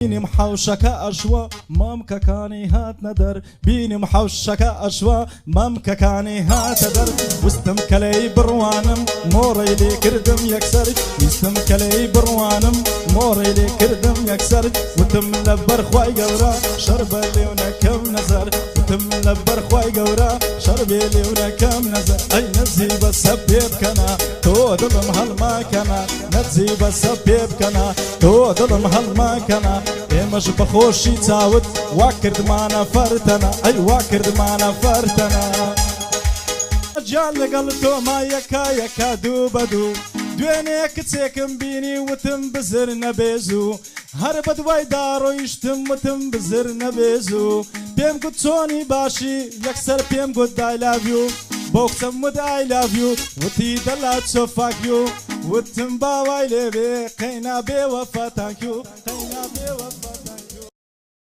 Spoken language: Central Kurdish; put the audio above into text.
بینی محوشەکە ئەشوە مامکەکانی هات نەدەر بینی محوشەکە ئەشوە مامکەکانی هاتە دەر وستم کەلەی بڕوانم مۆڕەی لێ کردم یەکسەر ویستم کەلەی بڕوانم مۆڕەی لێ کردم یەکسەر وتم لەبەر خوای گەورە شەر بە لێو نەکەم نەزەر وتم لەبەر خوای گەورە شەر بێ لێو نەکەم نەزەر ئەی نەزی بەسە پێ بکەنە تۆ دڵم هەڵماکەنە نەزی بەسە پێ بکەنە تۆ دڵم هەڵماکەنە ئێمەش بەخۆشی چاوت وا کردمانە فەرتەنە ئەی وا کردمانە فەرتەنە جان لەگەڵ تۆما یەکا یەکا دوو بە دوو دوێنێ کچێکم بینی وتم بزر نەبێزوو هەر بە دوای داڕۆیشتم وتم بزر نەبێزوو پێم گوت چۆنی باشی یەکسەر پێم گوت I love you بۆ قسەم وت I love you وتی دەڵات چۆ fuck you وتم باوای لێبێ قەینا بێوەفا thank you قەینا بێوەفا